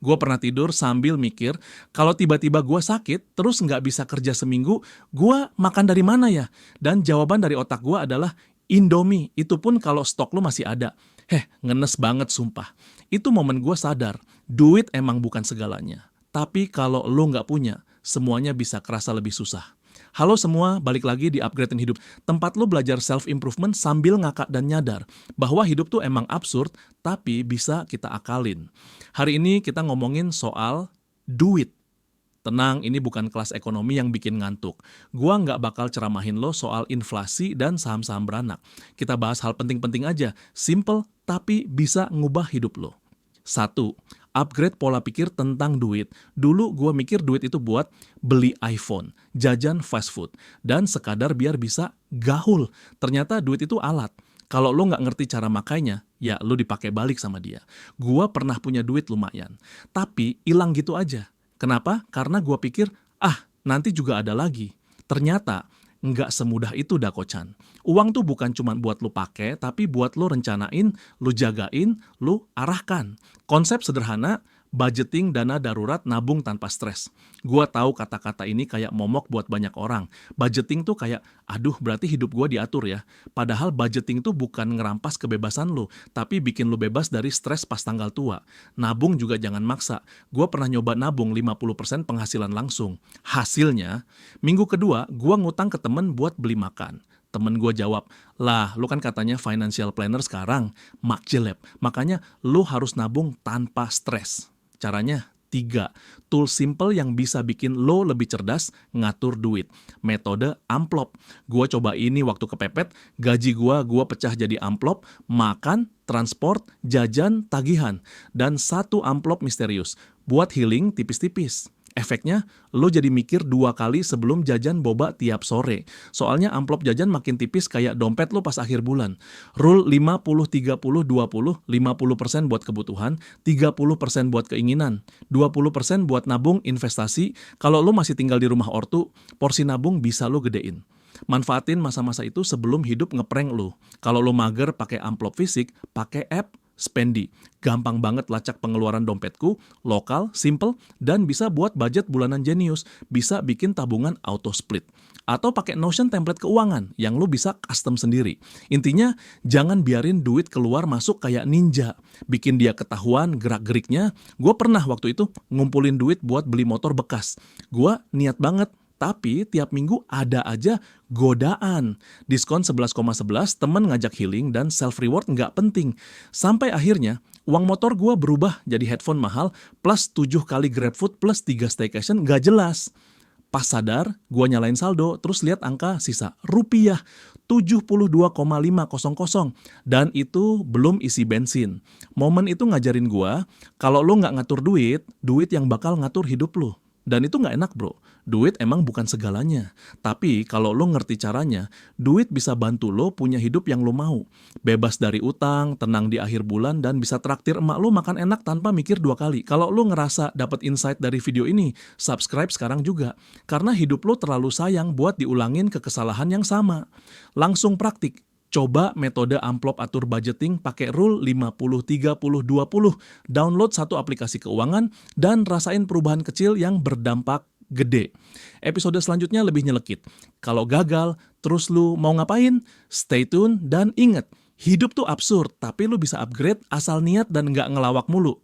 Gue pernah tidur sambil mikir, kalau tiba-tiba gue sakit, terus nggak bisa kerja seminggu, gue makan dari mana ya? Dan jawaban dari otak gue adalah Indomie, itu pun kalau stok lu masih ada. Ngenes banget sumpah. Itu momen gue sadar, duit emang bukan segalanya. Tapi kalau lu nggak punya, semuanya bisa kerasa lebih susah. Halo semua, balik lagi di Upgradein Hidup. Tempat lu belajar self-improvement sambil ngakak dan nyadar bahwa hidup tuh emang absurd, tapi bisa kita akalin. Hari ini kita ngomongin soal duit. Tenang, ini bukan kelas ekonomi yang bikin ngantuk. Gua nggak bakal ceramahin lo soal inflasi dan saham-saham beranak. Kita bahas hal penting-penting aja, simple tapi bisa ngubah hidup lo. 1. Upgrade pola pikir tentang duit. Dulu gue mikir duit itu buat beli iPhone, jajan fast food, dan sekadar biar bisa gaul. Ternyata duit itu alat. Kalau lo nggak ngerti cara makainya, ya lo dipakai balik sama dia. Gue pernah punya duit lumayan, tapi hilang gitu aja. Kenapa? Karena gue pikir, nanti juga ada lagi. Ternyata nggak semudah itu Dakocan. Uang tuh bukan cuma buat lu pakai, tapi buat lu rencanain, lu jagain, lu arahkan. Konsep sederhana, budgeting dana darurat nabung tanpa stres. Gua tahu kata-kata ini kayak momok buat banyak orang. Budgeting tuh kayak, berarti hidup gua diatur ya. Padahal budgeting tuh bukan ngerampas kebebasan lu, tapi bikin lu bebas dari stres pas tanggal tua. Nabung juga jangan maksa. Gua pernah nyoba nabung 50% penghasilan langsung. Hasilnya, minggu kedua gua ngutang ke temen buat beli makan. Temen gue jawab, lah lu kan katanya financial planner sekarang, mak jelek. Makanya lu harus nabung tanpa stres. Caranya 3. Tool simple yang bisa bikin lo lebih cerdas ngatur duit. Metode amplop. Gue coba ini waktu kepepet, gaji gue pecah jadi amplop, makan, transport, jajan, tagihan. Dan 1 amplop misterius, buat healing tipis-tipis. Efeknya, lo jadi mikir 2 kali sebelum jajan boba tiap sore. Soalnya amplop jajan makin tipis kayak dompet lo pas akhir bulan. Rule 50-30-20, 50% buat kebutuhan, 30% buat keinginan, 20% buat nabung investasi. Kalau lo masih tinggal di rumah ortu, porsi nabung bisa lo gedein. Manfaatin masa-masa itu sebelum hidup ngeprank lo. Kalau lo mager pakai amplop fisik, pakai app Spendi. Gampang banget lacak pengeluaran dompetku, lokal, simple, dan bisa buat budget bulanan jenius. Bisa bikin tabungan auto split. Atau pakai Notion template keuangan yang lu bisa custom sendiri. Intinya, jangan biarin duit keluar masuk kayak ninja. Bikin dia ketahuan gerak-geriknya. Gue pernah waktu itu ngumpulin duit buat beli motor bekas. Gue niat banget. Tapi tiap minggu ada aja godaan. Diskon 11,11, temen ngajak healing, dan self-reward nggak penting. Sampai akhirnya, uang motor gue berubah jadi headphone mahal, plus 7 kali GrabFood, plus 3 staycation, nggak jelas. Pas sadar, gue nyalain saldo, terus lihat angka sisa rupiah 72,500. Dan itu belum isi bensin. Momen itu ngajarin gue, kalau lo nggak ngatur duit, duit yang bakal ngatur hidup lo. Dan itu nggak enak bro, duit emang bukan segalanya. Tapi kalau lo ngerti caranya, duit bisa bantu lo punya hidup yang lo mau. Bebas dari utang, tenang di akhir bulan, dan bisa traktir emak lo makan enak tanpa mikir 2 kali. Kalau lo ngerasa dapat insight dari video ini, subscribe sekarang juga. Karena hidup lo terlalu sayang buat diulangin ke kesalahan yang sama. Langsung praktik. Coba metode amplop atur budgeting pakai rule 50-30-20. Download 1 aplikasi keuangan dan rasain perubahan kecil yang berdampak gede. Episode selanjutnya lebih nyelekit. Kalau gagal, terus lu mau ngapain? Stay tune dan ingat, hidup tuh absurd, tapi lu bisa upgrade asal niat dan nggak ngelawak mulu.